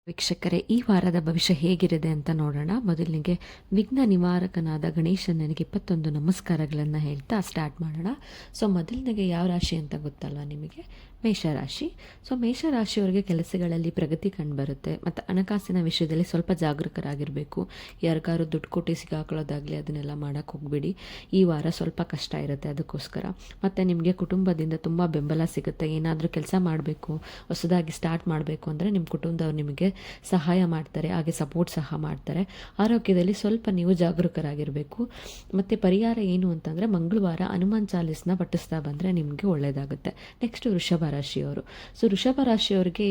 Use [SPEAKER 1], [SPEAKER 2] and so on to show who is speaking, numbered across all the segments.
[SPEAKER 1] ವೀಕ್ಷಕರೇ, ಈ ವಾರದ ಭವಿಷ್ಯ ಹೇಗಿರದೆ ಅಂತ ನೋಡೋಣ. ಮೊದಲಿಗೆ ವಿಘ್ನ ನಿವಾರಕನಾದ ಗಣೇಶನಿಗೆ 21 ನಮಸ್ಕಾರಗಳನ್ನು ಹೇಳ್ತಾ ಸ್ಟಾರ್ಟ್ ಮಾಡೋಣ. ಮೊದಲನಿಗೆ ಯಾವ ರಾಶಿ ಅಂತ ಗೊತ್ತಲ್ವ ನಿಮಗೆ? ಮೇಷರಾಶಿ. ಮೇಷರಾಶಿಯವರಿಗೆ ಕೆಲಸಗಳಲ್ಲಿ ಪ್ರಗತಿ ಕಂಡುಬರುತ್ತೆ ಮತ್ತು ಹಣಕಾಸಿನ ವಿಷಯದಲ್ಲಿ ಸ್ವಲ್ಪ ಜಾಗರೂಕರಾಗಿರಬೇಕು. ಯಾರಿಗಾರು ದುಡ್ಡು ಕೊಟ್ಟು ಸಿಗಾಕೊಳ್ಳೋದಾಗಲಿ ಅದನ್ನೆಲ್ಲ ಮಾಡೋಕ್ಕೆ ಹೋಗ್ಬೇಡಿ. ಈ ವಾರ ಸ್ವಲ್ಪ ಕಷ್ಟ ಇರುತ್ತೆ ಅದಕ್ಕೋಸ್ಕರ. ಮತ್ತು ನಿಮಗೆ ಕುಟುಂಬದಿಂದ ತುಂಬ ಬೆಂಬಲ ಸಿಗುತ್ತೆ. ಏನಾದರೂ ಕೆಲಸ ಮಾಡಬೇಕು, ಹೊಸದಾಗಿ ಸ್ಟಾರ್ಟ್ ಮಾಡಬೇಕು ಅಂದರೆ ನಿಮ್ಮ ಕುಟುಂಬದವ್ರು ನಿಮಗೆ ಸಹಾಯ ಮಾಡ್ತಾರೆ, ಹಾಗೆ ಸಪೋರ್ಟ್ ಸಹ ಮಾಡ್ತಾರೆ. ಆರೋಗ್ಯದಲ್ಲಿ ಸ್ವಲ್ಪ ನೀವು ಜಾಗರೂಕರಾಗಿರಬೇಕು. ಮತ್ತು ಪರಿಹಾರ ಏನು ಅಂತಂದರೆ ಮಂಗಳವಾರ ಹನುಮಾನ್ ಚಾಲೀಸ್ನ ಪಠಿಸ್ತಾ ಬಂದರೆ ನಿಮಗೆ ಒಳ್ಳೆಯದಾಗುತ್ತೆ. ನೆಕ್ಸ್ಟ್ ವೃಷಭ ರಾಶಿಯವರು. ವೃಷಭ ರಾಶಿಯವರಿಗೆ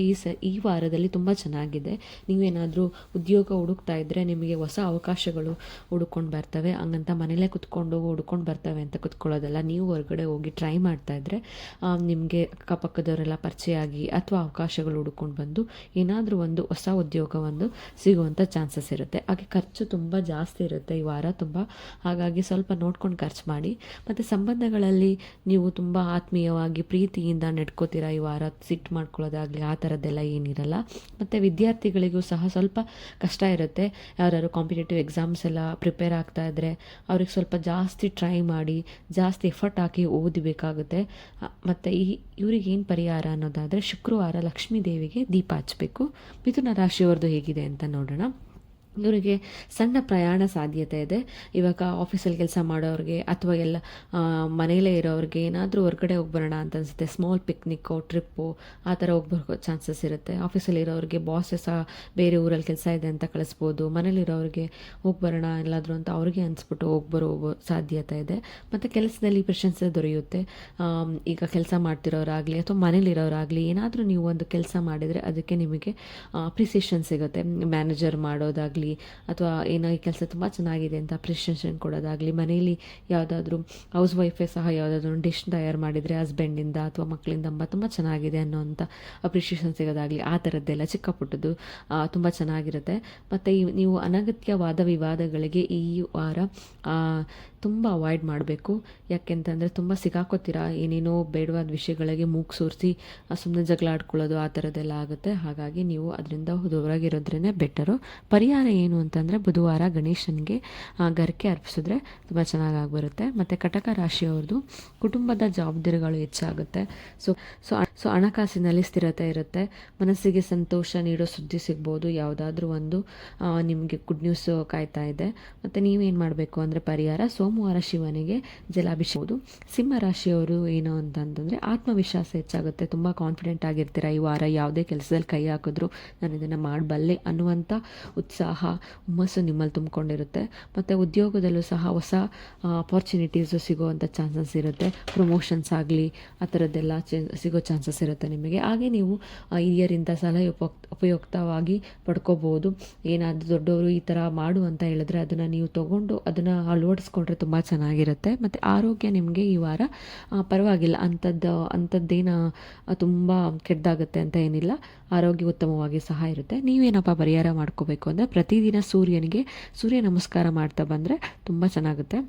[SPEAKER 1] ಈ ವಾರದಲ್ಲಿ ತುಂಬ ಚೆನ್ನಾಗಿದೆ. ನೀವೇನಾದರೂ ಉದ್ಯೋಗ ಹುಡುಕ್ತಾ ಇದ್ದರೆ ನಿಮಗೆ ಹೊಸ ಅವಕಾಶಗಳು ಹುಡ್ಕೊಂಡು ಬರ್ತವೆ. ಹಂಗಂತ ಮನೇಲೇ ಕುತ್ಕೊಂಡು ಹುಡ್ಕೊಂಡು ಬರ್ತವೆ ಅಂತ ಕುತ್ಕೊಳ್ಳೋದಲ್ಲ. ನೀವು ಹೊರಗಡೆ ಹೋಗಿ ಟ್ರೈ ಮಾಡ್ತಾ ಇದ್ದರೆ ನಿಮಗೆ ಅಕ್ಕಪಕ್ಕದವರೆಲ್ಲ ಪರಿಚಯ ಆಗಿ ಅಥವಾ ಅವಕಾಶಗಳು ಹುಡ್ಕೊಂಡು ಬಂದು ಏನಾದರೂ ಒಂದು ಹೊಸ ಉದ್ಯೋಗವನ್ನು ಸಿಗುವಂಥ ಚಾನ್ಸಸ್ ಇರುತ್ತೆ. ಹಾಗೆ ಖರ್ಚು ತುಂಬ ಜಾಸ್ತಿ ಇರುತ್ತೆ ಈ ವಾರ ತುಂಬ. ಹಾಗಾಗಿ ಸ್ವಲ್ಪ ನೋಡ್ಕೊಂಡು ಖರ್ಚು ಮಾಡಿ. ಮತ್ತು ಸಂಬಂಧಗಳಲ್ಲಿ ನೀವು ತುಂಬ ಆತ್ಮೀಯವಾಗಿ ಪ್ರೀತಿಯಿಂದ ನಡ್ಕೋತೀರಾ ಈ ವಾರ. ಸಿಟ್ಟು ಮಾಡ್ಕೊಳ್ಳೋದಾಗಲಿ ಆ ಥರದ್ದೆಲ್ಲ ಏನಿರಲ್ಲ. ಮತ್ತು ವಿದ್ಯಾರ್ಥಿಗಳಿಗೂ ಸಹ ಸ್ವಲ್ಪ ಕಷ್ಟ ಇರುತ್ತೆ. ಯಾರು ಕಾಂಪಿಟೇಟಿವ್ ಎಕ್ಸಾಮ್ಸ್ ಎಲ್ಲ ಪ್ರಿಪೇರ್ ಆಗ್ತಾ ಇದ್ದರೆ ಅವ್ರಿಗೆ ಸ್ವಲ್ಪ ಜಾಸ್ತಿ ಟ್ರೈ ಮಾಡಿ, ಜಾಸ್ತಿ ಎಫರ್ಟ್ ಹಾಕಿ ಓದಬೇಕಾಗುತ್ತೆ. ಮತ್ತು ಇವ್ರಿಗೆ ಏನು ಪರಿಹಾರ ಅನ್ನೋದಾದರೆ ಶುಕ್ರವಾರ ಲಕ್ಷ್ಮೀ ದೇವಿಗೆ ದೀಪ ಹಚ್ಚಬೇಕು. ಮಿಥುನ ರಾಶಿಯವ್ರದ್ದು ಹೇಗಿದೆ ಅಂತ ನೋಡೋಣ. ಇವರಿಗೆ ಸಣ್ಣ ಪ್ರಯಾಣ ಸಾಧ್ಯತೆ ಇದೆ. ಇವಾಗ ಆಫೀಸಲ್ಲಿ ಕೆಲಸ ಮಾಡೋರಿಗೆ ಅಥವಾ ಎಲ್ಲ ಮನೆಯಲ್ಲೇ ಇರೋರಿಗೆ ಏನಾದರೂ ಹೊರಗಡೆ ಹೋಗ್ಬರೋಣ ಅಂತ ಅನಿಸುತ್ತೆ. ಸ್ಮಾಲ್ ಪಿಕ್ನಿಕ್ಕು, ಟ್ರಿಪ್ಪು ಆ ಥರ ಹೋಗ್ಬರೋ ಚಾನ್ಸಸ್ ಇರುತ್ತೆ. ಆಫೀಸಲ್ಲಿ ಇರೋರಿಗೆ ಬಾಸೇ ಸಹ ಬೇರೆ ಊರಲ್ಲಿ ಕೆಲಸ ಇದೆ ಅಂತ ಕಳಿಸ್ಬೋದು. ಮನೇಲಿರೋರಿಗೆ ಹೋಗ್ಬರೋಣ ಎಲ್ಲಾದರೂ ಅಂತ ಅವ್ರಿಗೆ ಅನಿಸ್ಬಿಟ್ಟು ಹೋಗ್ಬರೋ ಸಾಧ್ಯತೆ ಇದೆ. ಮತ್ತು ಕೆಲಸದಲ್ಲಿ ಪ್ರಶಂಸೆ ದೊರೆಯುತ್ತೆ. ಈಗ ಕೆಲಸ ಮಾಡ್ತಿರೋರಾಗಲಿ ಅಥವಾ ಮನೇಲಿರೋರಾಗಲಿ ಏನಾದರೂ ನೀವು ಒಂದು ಕೆಲಸ ಮಾಡಿದರೆ ಅದಕ್ಕೆ ನಿಮಗೆ ಅಪ್ರಿಸಿಯೇಷನ್ ಸಿಗುತ್ತೆ. ಮ್ಯಾನೇಜರ್ ಮಾಡೋದಾಗಲಿ ಅಥವಾ ಏನೋ ಈ ಕೆಲಸ ತುಂಬ ಚೆನ್ನಾಗಿದೆ ಅಂತ ಅಪ್ರಿಷಿಯೇಷನ್ ಕೊಡೋದಾಗಲಿ, ಮನೇಲಿ ಯಾವುದಾದ್ರೂ ಹೌಸ್ ವೈಫೇ ಸಹ ಯಾವುದಾದ್ರೂ ಡಿಶ್ ತಯಾರು ಮಾಡಿದರೆ ಹಸ್ಬೆಂಡಿಂದ ಅಥವಾ ಮಕ್ಕಳಿಂದ ತುಂಬ ಚೆನ್ನಾಗಿದೆ ಅನ್ನೋಂಥ ಅಪ್ರಿಷಿಯೇಷನ್ ಸಿಗೋದಾಗಲಿ ಆ ಥರದ್ದೆಲ್ಲ ಚಿಕ್ಕ ಪುಟ್ಟದ್ದು ತುಂಬ ಚೆನ್ನಾಗಿರುತ್ತೆ. ಮತ್ತು ನೀವು ಅನಗತ್ಯವಾದ ವಿವಾದಗಳಿಗೆ ಈ ವಾರ ತುಂಬ ಅವಾಯ್ಡ್ ಮಾಡಬೇಕು. ಯಾಕೆಂತಂದರೆ ತುಂಬ ಸಿಗಾಕೋತೀರಾ ಏನೇನೋ ಬೇಡವಾದ ವಿಷಯಗಳಿಗೆ ಮೂಗು ಸೋರಿಸಿ ಸುಮ್ಮನೆ ಜಗಳ ಆಡ್ಕೊಳ್ಳೋದು ಆ ಥರದ್ದೆಲ್ಲ ಆಗುತ್ತೆ. ಹಾಗಾಗಿ ನೀವು ಅದರಿಂದ ದೂರಾಗಿರೋದ್ರೇ ಬೆಟರು. ಪರಿಹಾರ ಏನು ಅಂತಂದರೆ ಬುಧವಾರ ಗಣೇಶನಿಗೆ ಗರಿಕೆ ಅರ್ಪಿಸಿದ್ರೆ ತುಂಬ ಚೆನ್ನಾಗಿ ಬರುತ್ತೆ. ಮತ್ತು ಕಟಕ ರಾಶಿಯವ್ರದ್ದು ಕುಟುಂಬದ ಜವಾಬ್ದಾರಿಗಳು ಹೆಚ್ಚಾಗುತ್ತೆ. ಸೊ ಹಣಕಾಸಿನಲ್ಲಿ ಸ್ಥಿರತೆ ಇರುತ್ತೆ. ಮನಸ್ಸಿಗೆ ಸಂತೋಷ ನೀಡೋ ಸುದ್ದಿ ಸಿಗ್ಬೋದು. ಯಾವುದಾದ್ರೂ ಒಂದು ನಿಮಗೆ ಗುಡ್ ನ್ಯೂಸ್ ಕಾಯ್ತಾ ಇದೆ. ಮತ್ತು ನೀವೇನು ಮಾಡಬೇಕು ಅಂದರೆ ಪರಿಹಾರ ಸೋಮವಾರ ಶಿವನಿಗೆ ಜಲಾಭಿಷೇಕ. ಸಿಂಹ ರಾಶಿಯವರು ಏನು ಅಂತಂದರೆ ಆತ್ಮವಿಶ್ವಾಸ ಹೆಚ್ಚಾಗುತ್ತೆ. ತುಂಬ ಕಾನ್ಫಿಡೆಂಟ್ ಆಗಿರ್ತೀರ ಈ ವಾರ. ಯಾವುದೇ ಕೆಲಸದಲ್ಲಿ ಕೈ ಹಾಕಿದ್ರು ನಾನು ಇದನ್ನು ಮಾಡಬಲ್ಲೆ ಅನ್ನುವಂಥ ಉತ್ಸಾಹ, ಹುಮ್ಮಸ್ಸು ನಿಮ್ಮಲ್ಲಿ ತುಂಬಿಕೊಂಡಿರುತ್ತೆ. ಮತ್ತು ಉದ್ಯೋಗದಲ್ಲೂ ಸಹ ಹೊಸ ಅಪಾರ್ಚುನಿಟೀಸು ಸಿಗೋವಂಥ ಚಾನ್ಸಸ್ ಇರುತ್ತೆ. ಪ್ರಮೋಷನ್ಸ್ ಆಗಲಿ ಆ ಥರದ್ದೆಲ್ಲ ಸಿಗೋ ಚಾನ್ಸಸ್ ಇರುತ್ತೆ ನಿಮಗೆ. ಹಾಗೆ ನೀವು ಹಿರಿಯರಿಂದ ಸಲಹೆ ಉಪಯುಕ್ತವಾಗಿ ಪಡ್ಕೋಬೋದು. ಏನಾದರೂ ದೊಡ್ಡವರು ಈ ಥರ ಮಾಡು ಅಂತ ಹೇಳಿದ್ರೆ ಅದನ್ನು ನೀವು ತೊಗೊಂಡು ಅದನ್ನು ಅಳವಡಿಸ್ಕೊಂಡ್ರೆ ತುಂಬ ಚೆನ್ನಾಗಿರುತ್ತೆ. ಮತ್ತು ಆರೋಗ್ಯ ನಿಮಗೆ ಈ ವಾರ ಪರವಾಗಿಲ್ಲ, ಅಂಥದ್ದೇನು ತುಂಬ ಕೆಟ್ಟದಾಗುತ್ತೆ ಅಂತ ಏನಿಲ್ಲ. ಆರೋಗ್ಯ ಉತ್ತಮವಾಗಿ ಸಹ ಇರುತ್ತೆ. ನೀವೇನಪ್ಪ ಪರಿಹಾರ ಮಾಡ್ಕೋಬೇಕು ಅಂದರೆ ಪ್ರತಿದಿನ ಸೂರ್ಯ ನಮಸ್ಕಾರ ಮಾಡ್ತಾ ಬಂದರೆ ತುಂಬ ಚೆನ್ನಾಗುತ್ತೆ.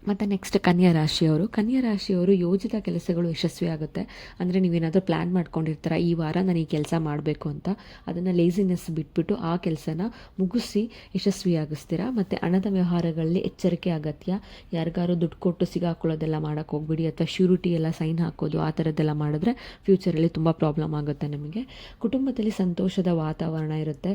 [SPEAKER 1] ಮತ್ತು ನೆಕ್ಸ್ಟ್ ಕನ್ಯಾ ರಾಶಿಯವರು ಯೋಜಿತ ಕೆಲಸಗಳು ಯಶಸ್ವಿಯಾಗುತ್ತೆ. ಅಂದರೆ ನೀವೇನಾದರೂ ಪ್ಲ್ಯಾನ್ ಮಾಡ್ಕೊಂಡಿರ್ತೀರ ಈ ವಾರ ನಾನು ಈ ಕೆಲಸ ಮಾಡಬೇಕು ಅಂತ, ಅದನ್ನು ಲೇಸಿನೆಸ್ ಬಿಟ್ಬಿಟ್ಟು ಆ ಕೆಲಸನ ಮುಗಿಸಿ ಯಶಸ್ವಿಯಾಗಿಸ್ತೀರ. ಮತ್ತು ಹಣದ ವ್ಯವಹಾರಗಳಲ್ಲಿ ಎಚ್ಚರಿಕೆ ಅಗತ್ಯ. ಯಾರಿಗಾರು ದುಡ್ಡು ಕೊಟ್ಟು ಸಿಗಾಕೊಳ್ಳೋದೆಲ್ಲ ಮಾಡೋಕ್ಕೆ ಹೋಗ್ಬಿಡಿ, ಅಥವಾ ಶ್ಯೂರಿಟಿ ಎಲ್ಲ ಸೈನ್ ಹಾಕೋದು ಆ ಥರದ್ದೆಲ್ಲ ಮಾಡಿದ್ರೆ ಫ್ಯೂಚರಲ್ಲಿ ತುಂಬ ಪ್ರಾಬ್ಲಮ್ ಆಗುತ್ತೆ ನಿಮಗೆ. ಕುಟುಂಬದಲ್ಲಿ ಸಂತೋಷದ ವಾತಾವರಣ ಇರುತ್ತೆ.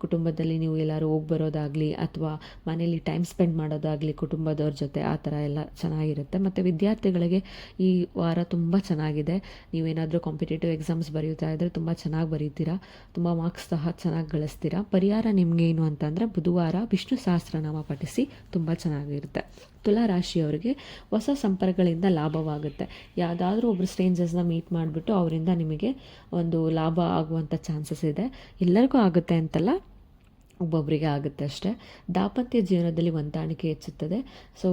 [SPEAKER 1] ಕುಟುಂಬದಲ್ಲಿ ನೀವು ಎಲ್ಲರೂ ಹೋಗಿ ಬರೋದಾಗಲಿ ಅಥವಾ ಮನೇಲಿ ಟೈಮ್ ಸ್ಪೆಂಡ್ ಮಾಡೋದಾಗಲಿ ಕುಟುಂಬದವ್ರ ಜೊತೆ ಆ ಥರ ಎಲ್ಲ ಚೆನ್ನಾಗಿರುತ್ತೆ. ಮತ್ತು ವಿದ್ಯಾರ್ಥಿಗಳಿಗೆ ಈ ವಾರ ತುಂಬ ಚೆನ್ನಾಗಿದೆ. ನೀವೇನಾದರೂ ಕಾಂಪಿಟೇಟಿವ್ ಎಕ್ಸಾಮ್ಸ್ ಬರೀತಾ ಇದ್ದರೆ ತುಂಬ ಚೆನ್ನಾಗಿ ಬರೀತೀರಾ, ತುಂಬ ಮಾರ್ಕ್ಸ್ ಸಹ ಚೆನ್ನಾಗಿ ಗಳಿಸ್ತೀರಾ. ಪರಿಹಾರ ನಿಮಗೆ ಏನು ಅಂತಂದರೆ ಬುಧವಾರ ವಿಷ್ಣು ಸಹಸ್ರನಾಮ ಪಠಿಸಿ ತುಂಬ ಚೆನ್ನಾಗಿರುತ್ತೆ. ತುಲಾ ರಾಶಿಯವರಿಗೆ ಹೊಸ ಸಂಪರ್ಕಗಳಿಂದ ಲಾಭವಾಗುತ್ತೆ. ಯಾವುದಾದ್ರೂ ಒಬ್ಬರು ಸ್ಟ್ರೇಂಜರ್ಸ್ನ ಮೀಟ್ ಮಾಡಿಬಿಟ್ಟು ಅವರಿಂದ ನಿಮಗೆ ಒಂದು ಲಾಭ ಆಗುವಂಥ ಚಾನ್ಸಸ್ ಇದೆ. ಎಲ್ಲರಿಗೂ ಆಗುತ್ತೆ ಅಂತಲ್ಲ, ಒಬ್ಬೊಬ್ಬರಿಗೆ ಆಗುತ್ತೆ ಅಷ್ಟೇ. ದಾಂಪತ್ಯ ಜೀವನದಲ್ಲಿ ಹೊಂದಾಣಿಕೆ ಹೆಚ್ಚುತ್ತದೆ. ಸೊ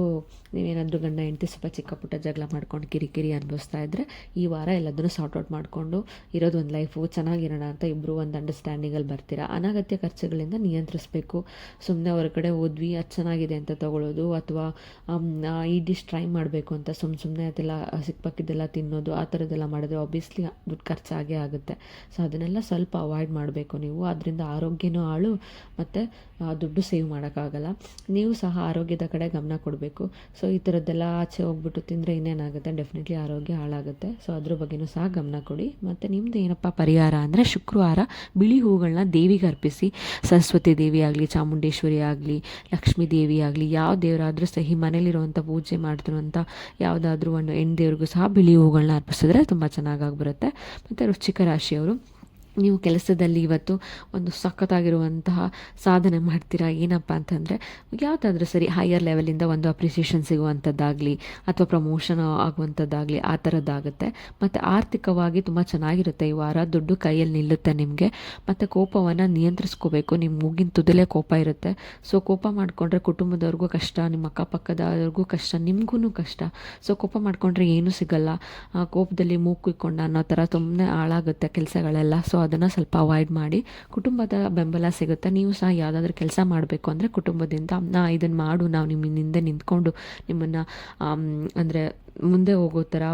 [SPEAKER 1] ನೀವೇನಾದರೂ ಗಂಡ ಹೆಂಡತಿ ಸ್ವಲ್ಪ ಚಿಕ್ಕ ಪುಟ್ಟ ಜಗಳ ಮಾಡ್ಕೊಂಡು ಕಿರಿಕಿರಿ ಅನುಭವಿಸ್ತಾ ಇದ್ದರೆ ಈ ವಾರ ಎಲ್ಲದನ್ನು ಸಾರ್ಟ್ ಔಟ್ ಮಾಡಿಕೊಂಡು ಇರೋದು ಒಂದು ಲೈಫು ಚೆನ್ನಾಗಿರೋಣ ಅಂತ ಇಬ್ಬರು ಒಂದು ಅಂಡರ್ಸ್ಟ್ಯಾಂಡಿಂಗಲ್ಲಿ ಬರ್ತೀರಾ. ಅನಗತ್ಯ ಖರ್ಚುಗಳಿಂದ ನಿಯಂತ್ರಿಸಬೇಕು. ಸುಮ್ಮನೆ ಹೊರಗಡೆ ಹೋದ್ವಿ ಅದು ಚೆನ್ನಾಗಿದೆ ಅಂತ ತೊಗೊಳ್ಳೋದು, ಅಥವಾ ಈ ಡಿಶ್ ಟ್ರೈ ಮಾಡಬೇಕು ಅಂತ ಸುಮ್ಮನೆ ಅದೆಲ್ಲ ಸಿಕ್ಪಕ್ಕಿದ್ದೆಲ್ಲ ತಿನ್ನೋದು, ಆ ಥರದ್ದೆಲ್ಲ ಮಾಡಿದ್ರೆ ಆಬ್ವಿಯಸ್ಲಿ ದುಡ್ಡು ಖರ್ಚಾಗೇ ಆಗುತ್ತೆ. ಸೊ ಅದನ್ನೆಲ್ಲ ಸ್ವಲ್ಪ ಅವಾಯ್ಡ್ ಮಾಡಬೇಕು ನೀವು. ಅದರಿಂದ ಆರೋಗ್ಯನೂ ಹಾಳು ಮತ್ತು ದುಡ್ಡು ಸೇವ್ ಮಾಡೋಕ್ಕಾಗಲ್ಲ. ನೀವು ಸಹ ಆರೋಗ್ಯದ ಕಡೆ ಗಮನ ಕೊಡಬೇಕು. ಸೊ ಈ ಥರದ್ದೆಲ್ಲ ಆಚೆ ಹೋಗ್ಬಿಟ್ಟು ತಿಂದರೆ ಇನ್ನೇನಾಗುತ್ತೆ, ಡೆಫಿನೆಟ್ಲಿ ಆರೋಗ್ಯ ಹಾಳಾಗುತ್ತೆ. ಸೊ ಅದ್ರ ಬಗ್ಗೆನೂ ಸಹ ಗಮನ ಕೊಡಿ. ಮತ್ತು ನಿಮ್ಮದು ಏನಪ್ಪ ಪರಿಹಾರ ಅಂದರೆ ಶುಕ್ರವಾರ ಬಿಳಿ ಹೂಗಳನ್ನ ದೇವಿಗೆ ಅರ್ಪಿಸಿ. ಸರಸ್ವತಿ ದೇವಿ ಆಗಲಿ, ಚಾಮುಂಡೇಶ್ವರಿ ಆಗಲಿ, ಲಕ್ಷ್ಮೀ ದೇವಿ ಆಗಲಿ, ಯಾವ ದೇವರಾದರೂ ಸಹಿ ಮನೇಲಿರುವಂಥ ಪೂಜೆ ಮಾಡ್ತಿರುವಂಥ ಯಾವುದಾದ್ರೂ ಒಂದು ಹೆಣ್ಣು ದೇವ್ರಿಗೂ ಸಹ ಬಿಳಿ ಹೂಗಳನ್ನ ಅರ್ಪಿಸಿದ್ರೆ ತುಂಬ ಚೆನ್ನಾಗಾಗ್ಬರುತ್ತೆ. ಮತ್ತು ವೃಶ್ಚಿಕ ರಾಶಿಯವರು, ನೀವು ಕೆಲಸದಲ್ಲಿ ಇವತ್ತು ಒಂದು ಸಖತ್ತಾಗಿರುವಂತಹ ಸಾಧನೆ ಮಾಡ್ತೀರಾ. ಏನಪ್ಪ ಅಂತಂದರೆ ಯಾವುದಾದ್ರೂ ಸರಿ ಹೈಯರ್ ಲೆವೆಲಿಂದ ಒಂದು ಅಪ್ರಿಸಿಯೇಷನ್ ಸಿಗುವಂಥದ್ದಾಗಲಿ ಅಥವಾ ಪ್ರಮೋಷನ್ ಆಗುವಂಥದ್ದಾಗಲಿ ಆ ಥರದ್ದಾಗುತ್ತೆ. ಮತ್ತು ಆರ್ಥಿಕವಾಗಿ ತುಂಬ ಚೆನ್ನಾಗಿರುತ್ತೆ ಈ ವಾರ. ದುಡ್ಡು ಕೈಯಲ್ಲಿ ನಿಲ್ಲುತ್ತೆ ನಿಮಗೆ. ಮತ್ತು ಕೋಪವನ್ನು ನಿಯಂತ್ರಿಸ್ಕೋಬೇಕು. ನಿಮ್ಮ ಮೂಗಿನ ತುದಲೇ ಕೋಪ ಇರುತ್ತೆ. ಸೊ ಕೋಪ ಮಾಡಿಕೊಂಡ್ರೆ ಕುಟುಂಬದವ್ರಿಗೂ ಕಷ್ಟ, ನಿಮ್ಮ ಅಕ್ಕಪಕ್ಕದವ್ರಿಗೂ ಕಷ್ಟ, ನಿಮಗೂ ಕಷ್ಟ. ಸೊ ಕೋಪ ಮಾಡಿಕೊಂಡ್ರೆ ಏನೂ ಸಿಗಲ್ಲ. ಕೋಪದಲ್ಲಿ ಮೂಗು ಕುಯ್ಕೊಂಡ ಅನ್ನೋ ಥರ ಸುಮ್ಮನೆ ಹಾಳಾಗುತ್ತೆ ಕೆಲಸಗಳೆಲ್ಲ. ಸೊ ಅದನ್ನು ಸ್ವಲ್ಪ ಅವಾಯ್ಡ್ ಮಾಡಿ. ಕುಟುಂಬದ ಬೆಂಬಲ ಸಿಗುತ್ತೆ. ನೀವು ಸಹ ಯಾವುದಾದ್ರೂ ಕೆಲಸ ಮಾಡಬೇಕು ಅಂದರೆ ಕುಟುಂಬದಿಂದ ಇದನ್ನು ಮಾಡು, ನಾವು ನಿಮ್ಮಿಂದ ನಿಂತ್ಕೊಂಡು ನಿಮ್ಮನ್ನು ಅಂದರೆ ಮುಂದೆ ಹೋಗೋ ಥರ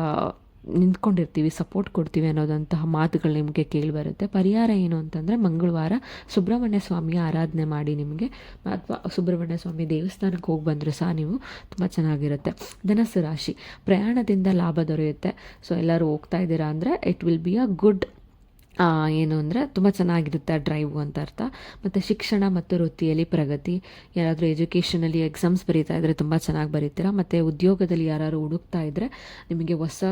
[SPEAKER 1] ನಿಂತ್ಕೊಂಡಿರ್ತೀವಿ, ಸಪೋರ್ಟ್ ಕೊಡ್ತೀವಿ ಅನ್ನೋದಂತಹ ಮಾತುಗಳು ನಿಮಗೆ ಕೇಳಿಬರುತ್ತೆ. ಪರಿಹಾರ ಏನು ಅಂತಂದರೆ ಮಂಗಳವಾರ ಸುಬ್ರಹ್ಮಣ್ಯ ಸ್ವಾಮಿಯ ಆರಾಧನೆ ಮಾಡಿ. ನಿಮಗೆ ಅಥವಾ ಸುಬ್ರಹ್ಮಣ್ಯ ಸ್ವಾಮಿ ದೇವಸ್ಥಾನಕ್ಕೆ ಹೋಗಿ ಬಂದರೂ ಸಹ ನೀವು ತುಂಬ ಚೆನ್ನಾಗಿರುತ್ತೆ. ಧನಸ್ಸು ರಾಶಿ, ಪ್ರಯಾಣದಿಂದ ಲಾಭ ದೊರೆಯುತ್ತೆ. ಸೊ ಎಲ್ಲರೂ ಹೋಗ್ತಾ ಇದ್ದೀರಾ ಅಂದರೆ it will be a good ಏನು ಅಂದರೆ ತುಂಬ ಚೆನ್ನಾಗಿರುತ್ತೆ ಆ ಡ್ರೈವು ಅಂತ ಅರ್ಥ. ಮತ್ತು ಶಿಕ್ಷಣ ಮತ್ತು ವೃತ್ತಿಯಲ್ಲಿ ಪ್ರಗತಿ. ಯಾರಾದರೂ ಎಜುಕೇಷನಲ್ಲಿ ಎಕ್ಸಾಮ್ಸ್ ಬರೀತಾ ಇದ್ದರೆ ತುಂಬ ಚೆನ್ನಾಗಿ ಬರೀತೀರಾ. ಮತ್ತು ಉದ್ಯೋಗದಲ್ಲಿ ಯಾರು ಹುಡುಕ್ತಾ ಇದ್ದರೆ ನಿಮಗೆ ಹೊಸ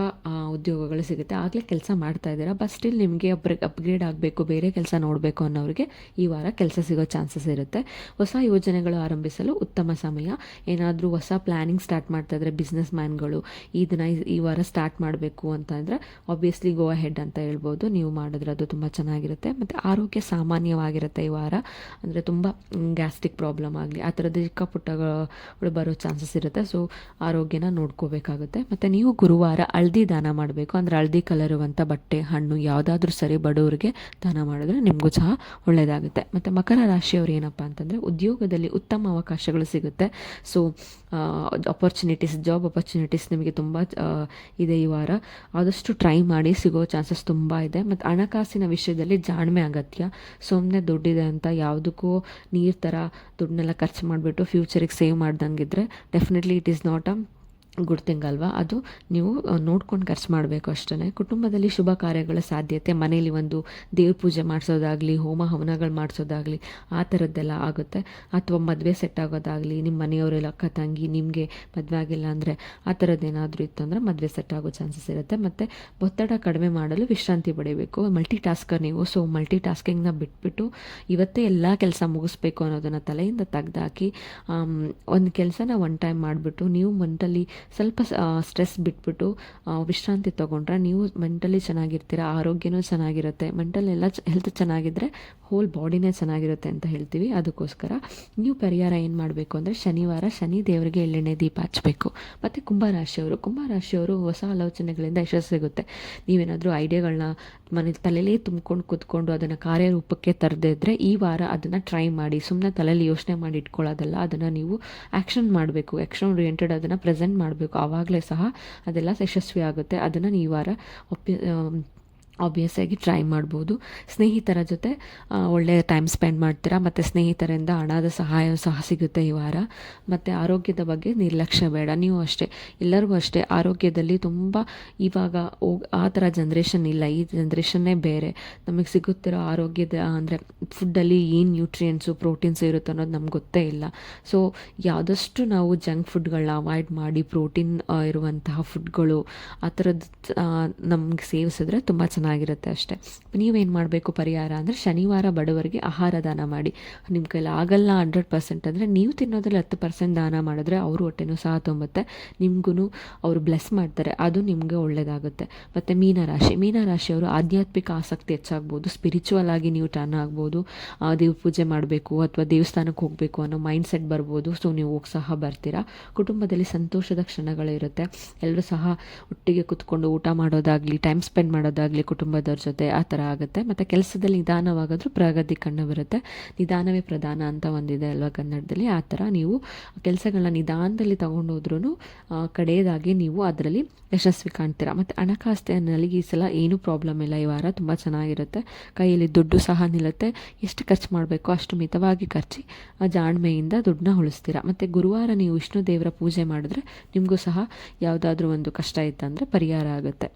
[SPEAKER 1] ಉದ್ಯೋಗಗಳು ಸಿಗುತ್ತೆ. ಆಗಲೇ ಕೆಲಸ ಮಾಡ್ತಾ ಇದ್ದೀರಾ, ಬಟ್ ಸ್ಟಿಲ್ ನಿಮಗೆ ಅಪ್ಗ್ರೇಡ್ ಆಗಬೇಕು, ಬೇರೆ ಕೆಲಸ ನೋಡಬೇಕು ಅನ್ನೋರಿಗೆ ಈ ವಾರ ಕೆಲಸ ಸಿಗೋ ಚಾನ್ಸಸ್ ಇರುತ್ತೆ. ಹೊಸ ಯೋಜನೆಗಳು ಆರಂಭಿಸಲು ಉತ್ತಮ ಸಮಯ. ಏನಾದರೂ ಹೊಸ ಪ್ಲ್ಯಾನಿಂಗ್ ಸ್ಟಾರ್ಟ್ ಮಾಡ್ತಾ ಇದ್ದರೆ ಬಿಸ್ನೆಸ್ ಮ್ಯಾನ್ಗಳು ಈ ವಾರ ಸ್ಟಾರ್ಟ್ ಮಾಡಬೇಕು ಅಂತಂದರೆ ಆಬ್ವಿಯಸ್ಲಿ ಗೋ ಅಹೆಡ್ ಅಂತ ಹೇಳ್ಬೋದು. ನೀವು ಮಾಡಿದ್ರೆ ಅದು ತುಂಬ ಚೆನ್ನಾಗಿರುತ್ತೆ. ಮತ್ತು ಆರೋಗ್ಯ ಸಾಮಾನ್ಯವಾಗಿರುತ್ತೆ ಈ ವಾರ. ಅಂದರೆ ತುಂಬ ಗ್ಯಾಸ್ಟ್ರಿಕ್ ಪ್ರಾಬ್ಲಮ್ ಆಗಲಿ ಆ ಥರದ್ದು ಚಿಕ್ಕ ಪುಟ್ಟಗಳು ಬರೋ ಚಾನ್ಸಸ್ ಇರುತ್ತೆ. ಸೊ ಆರೋಗ್ಯನ ನೋಡ್ಕೋಬೇಕಾಗುತ್ತೆ. ಮತ್ತು ನೀವು ಗುರುವಾರ ಹಳದಿ ದಾನ ಮಾಡಬೇಕು. ಅಂದರೆ ಹಳದಿ ಕಲರ್ ಇರುವಂಥ ಬಟ್ಟೆ, ಹಣ್ಣು ಯಾವುದಾದ್ರೂ ಸರಿ ಬಡವರಿಗೆ ದಾನ ಮಾಡಿದ್ರೆ ನಿಮಗೂ ಸಹ ಒಳ್ಳೆಯದಾಗುತ್ತೆ. ಮತ್ತು ಮಕರ ರಾಶಿಯವರು ಏನಪ್ಪ ಅಂತಂದರೆ ಉದ್ಯೋಗದಲ್ಲಿ ಉತ್ತಮ ಅವಕಾಶಗಳು ಸಿಗುತ್ತೆ. ಸೊ ಜಾಬ್ ಅಪರ್ಚುನಿಟೀಸ್ ನಿಮಗೆ ತುಂಬ ಇದೆ ಈ ವಾರ. ಆದಷ್ಟು ಟ್ರೈ ಮಾಡಿ, ಸಿಗೋ ಚಾನ್ಸಸ್ ತುಂಬ ಇದೆ. ಮತ್ತು ಹಣಕಾಸಿನ ವಿಷಯದಲ್ಲಿ ಜಾಣ್ಮೆ ಅಗತ್ಯ. ಸುಮ್ಮನೆ ದುಡ್ಡಿದೆ ಅಂತ ಯಾವುದಕ್ಕೂ ನೀರು ಥರ ದುಡ್ಡನ್ನೆಲ್ಲ ಖರ್ಚು ಮಾಡಿಬಿಟ್ಟು ಫ್ಯೂಚರಿಗೆ ಸೇವ್ ಮಾಡ್ದಂಗಿದ್ರೆ definitely it is not a good thing ಅಲ್ವಾ. ಅದು ನೀವು ನೋಡ್ಕೊಂಡು ಖರ್ಚು ಮಾಡಬೇಕು ಅಷ್ಟೇ. ಕುಟುಂಬದಲ್ಲಿ ಶುಭ ಕಾರ್ಯಗಳ ಸಾಧ್ಯತೆ, ಮನೇಲಿ ಒಂದು ದೇವ್ರ ಪೂಜೆ ಮಾಡಿಸೋದಾಗಲಿ, ಹೋಮ ಹವನಗಳು ಮಾಡಿಸೋದಾಗಲಿ ಆ ಥರದ್ದೆಲ್ಲ ಆಗುತ್ತೆ. ಅಥವಾ ಮದುವೆ ಸೆಟ್ ಆಗೋದಾಗಲಿ, ನಿಮ್ಮ ಮನೆಯವರೆಲ್ಲ ಅಕ್ಕ ತಂಗಿ ನಿಮಗೆ ಮದುವೆ ಆಗಿಲ್ಲ ಅಂದರೆ ಆ ಥರದ್ದೇನಾದರೂ ಇತ್ತು ಅಂದರೆ ಮದುವೆ ಸೆಟ್ ಆಗೋ ಚಾನ್ಸಸ್ ಇರುತ್ತೆ. ಮತ್ತು ಒತ್ತಡ ಕಡಿಮೆ ಮಾಡಲು ವಿಶ್ರಾಂತಿ ಪಡಿಬೇಕು. ಮಲ್ಟಿ ಟಾಸ್ಕರ್ ನೀವು. ಸೊ ಮಲ್ಟಿ ಟಾಸ್ಕಿಂಗ್ನ ಬಿಟ್ಬಿಟ್ಟು ಇವತ್ತೇ ಎಲ್ಲ ಕೆಲಸ ಮುಗಿಸ್ಬೇಕು ಅನ್ನೋದನ್ನು ತಲೆಯಿಂದ ತೆಗ್ದಾಕಿ ಒಂದು ಕೆಲಸನ ಒನ್ ಟೈಮ್ ಮಾಡಿಬಿಟ್ಟು ನೀವು ಮೆಂಟಲಿ ಸ್ವಲ್ಪ ಸ್ಟ್ರೆಸ್ ಬಿಟ್ಬಿಟ್ಟು ವಿಶ್ರಾಂತಿ ತೊಗೊಂಡ್ರೆ ನೀವು ಮೆಂಟಲಿ ಚೆನ್ನಾಗಿರ್ತೀರ, ಆರೋಗ್ಯನೂ ಚೆನ್ನಾಗಿರುತ್ತೆ. ಮೆಂಟಲ್ ಎಲ್ಲ ಹೆಲ್ತ್ ಚೆನ್ನಾಗಿದ್ದರೆ ಹೋಲ್ ಬಾಡಿನೇ ಚೆನ್ನಾಗಿರುತ್ತೆ ಅಂತ ಹೇಳ್ತೀವಿ. ಅದಕ್ಕೋಸ್ಕರ ನೀವು ಪರಿಹಾರ ಏನು ಮಾಡಬೇಕು ಅಂದರೆ ಶನಿವಾರ ಶನಿ ದೇವರಿಗೆ ಎಳ್ಳೆಣ್ಣೆ ದೀಪ ಹಚ್ಚಬೇಕು. ಮತ್ತು ಕುಂಭರಾಶಿಯವರು ಹೊಸ ಆಲೋಚನೆಗಳಿಂದ ಯಶಸ್ಸು ಸಿಗುತ್ತೆ. ನೀವೇನಾದರೂ ಐಡಿಯಾಗಳನ್ನ ತಲೆಯಲ್ಲೇ ತುಂಬ್ಕೊಂಡು ಕೂತ್ಕೊಂಡು ಅದನ್ನು ಕಾರ್ಯರೂಪಕ್ಕೆ ತರದೇ ಇದ್ದರೆ ಈ ವಾರ ಅದನ್ನು ಟ್ರೈ ಮಾಡಿ. ಸುಮ್ಮನೆ ತಲೆಯಲ್ಲಿ ಯೋಚನೆ ಮಾಡಿ ಇಟ್ಕೊಳ್ಳೋದಲ್ಲ, ಅದನ್ನು ನೀವು ಆ್ಯಕ್ಷನ್ ಮಾಡಬೇಕು. ಆ್ಯಕ್ಷನ್ ಓರಿಯೆಂಟೆಡ್ ಅದನ್ನು ಪ್ರೆಸೆಂಟ್ ಮಾಡಬೇಕು. ಆವಾಗಲೇ ಸಹ ಅದೆಲ್ಲ ಯಶಸ್ವಿ ಆಗುತ್ತೆ. ಅದನ್ನು ಈ ವಾರ ಆಬ್ವಿಯಸ್ಸಾಗಿ ಟ್ರೈ ಮಾಡ್ಬೋದು. ಸ್ನೇಹಿತರ ಜೊತೆ ಒಳ್ಳೆಯ ಟೈಮ್ ಸ್ಪೆಂಡ್ ಮಾಡ್ತೀರಾ. ಮತ್ತು ಸ್ನೇಹಿತರಿಂದ ಹಣದ ಸಹಾಯ ಸಹ ಸಿಗುತ್ತೆ ಈ ವಾರ. ಮತ್ತು ಆರೋಗ್ಯದ ಬಗ್ಗೆ ನಿರ್ಲಕ್ಷ್ಯ ಬೇಡ. ನೀವು ಅಷ್ಟೇ, ಎಲ್ಲರಿಗೂ ಅಷ್ಟೇ ಆರೋಗ್ಯದಲ್ಲಿ ತುಂಬ ಇವಾಗ ಆ ಥರ ಜನ್ರೇಷನ್ ಇಲ್ಲ. ಈ ಜನ್ರೇಷನ್ನೇ ಬೇರೆ. ನಮಗೆ ಸಿಗುತ್ತಿರೋ ಆರೋಗ್ಯದ ಅಂದರೆ ಫುಡ್ಡಲ್ಲಿ ಏನು ನ್ಯೂಟ್ರಿಯೆಂಟ್ಸು ಪ್ರೋಟೀನ್ಸ್ ಇರುತ್ತೆ ಅನ್ನೋದು ನಮ್ಗೆ ಗೊತ್ತೇ ಇಲ್ಲ. ಸೊ ಯಾವುದಷ್ಟು ನಾವು ಜಂಕ್ ಫುಡ್ಗಳನ್ನ ಅವಾಯ್ಡ್ ಮಾಡಿ ಪ್ರೋಟೀನ್ ಇರುವಂತಹ ಫುಡ್ಗಳು ಆ ಥರದ್ದು ನಮ್ಗೆ ಸೇವಿಸಿದ್ರೆ ತುಂಬ ಚೆನ್ನಾಗಿ ಚೆನ್ನಾಗಿರುತ್ತೆ ಅಷ್ಟೇ. ನೀವೇನು ಮಾಡಬೇಕು ಪರಿಹಾರ ಅಂದರೆ ಶನಿವಾರ ಬಡವರಿಗೆ ಆಹಾರ ದಾನ ಮಾಡಿ. ನಿಮ್ಮ ಕೈಲಿ ಆಗಲ್ಲ 100% ಅಂದರೆ ನೀವು ತಿನ್ನೋದ್ರಲ್ಲಿ 10% ದಾನ ಮಾಡಿದ್ರೆ ಅವರು ಹೊಟ್ಟೆನೂ ಸಹ ತುಂಬುತ್ತೆ, ನಿಮಗೂ ಅವರು ಬ್ಲೆಸ್ ಮಾಡ್ತಾರೆ, ಅದು ನಿಮಗೆ ಒಳ್ಳೆಯದಾಗುತ್ತೆ. ಮತ್ತು ಮೀನರಾಶಿಯವರು ಆಧ್ಯಾತ್ಮಿಕ ಆಸಕ್ತಿ ಹೆಚ್ಚಾಗ್ಬೋದು, ಸ್ಪಿರಿಚುವಲ್ ಆಗಿ ನೀವು ಟರ್ನ್ ಆಗ್ಬೋದು, ದೇವ್ರ ಪೂಜೆ ಮಾಡಬೇಕು ಅಥವಾ ದೇವಸ್ಥಾನಕ್ಕೆ ಹೋಗಬೇಕು ಅನ್ನೋ ಮೈಂಡ್ ಸೆಟ್ ಬರ್ಬೋದು. ಸೊ ನೀವು ಹೋಗಿ ಸಹ ಬರ್ತೀರಾ. ಕುಟುಂಬದಲ್ಲಿ ಸಂತೋಷದ ಕ್ಷಣಗಳಿರುತ್ತೆ, ಎಲ್ಲರೂ ಸಹ ಒಟ್ಟಿಗೆ ಕುತ್ಕೊಂಡು ಊಟ ಮಾಡೋದಾಗಲಿ, ಟೈಮ್ ಸ್ಪೆಂಡ್ ಮಾಡೋದಾಗಲಿ ಕುಟುಂಬದವ್ರ ಜೊತೆ ಆ ಥರ ಆಗುತ್ತೆ. ಮತ್ತು ಕೆಲಸದಲ್ಲಿ ನಿಧಾನವಾಗಾದರೂ ಪ್ರಗತಿ ಕಂಡು ಬರುತ್ತೆ. ನಿಧಾನವೇ ಪ್ರಧಾನ ಅಂತ ಒಂದಿದೆ ಅಲ್ವಾ ಕನ್ನಡದಲ್ಲಿ, ಆ ಥರ ನೀವು ಕೆಲಸಗಳನ್ನ ನಿಧಾನದಲ್ಲಿ ತೊಗೊಂಡೋದ್ರೂ ಕಡೆಯದಾಗಿ ನೀವು ಅದರಲ್ಲಿ ಯಶಸ್ವಿ ಕಾಣ್ತೀರಾ. ಮತ್ತು ಹಣಕಾಸಿನಲ್ಲಿ ಈ ಸಲ ಏನೂ ಪ್ರಾಬ್ಲಮ್ ಇಲ್ಲ, ಈ ವಾರ ತುಂಬ ಚೆನ್ನಾಗಿರುತ್ತೆ. ಕೈಯಲ್ಲಿ ದುಡ್ಡು ಸಹ ನಿಲ್ಲುತ್ತೆ, ಎಷ್ಟು ಖರ್ಚು ಮಾಡಬೇಕೋ ಅಷ್ಟು ಮಿತವಾಗಿ ಖರ್ಚಿ ಜಾಣ್ಮೆಯಿಂದ ದುಡ್ಡನ್ನ ಉಳಿಸ್ತೀರಾ. ಮತ್ತು ಗುರುವಾರ ನೀವು ವಿಷ್ಣು ದೇವರ ಪೂಜೆ ಮಾಡಿದ್ರೆ ನಿಮಗೂ ಸಹ ಯಾವುದಾದ್ರೂ ಒಂದು ಕಷ್ಟ ಇತ್ತಂದರೆ ಪರಿಹಾರ ಆಗುತ್ತೆ.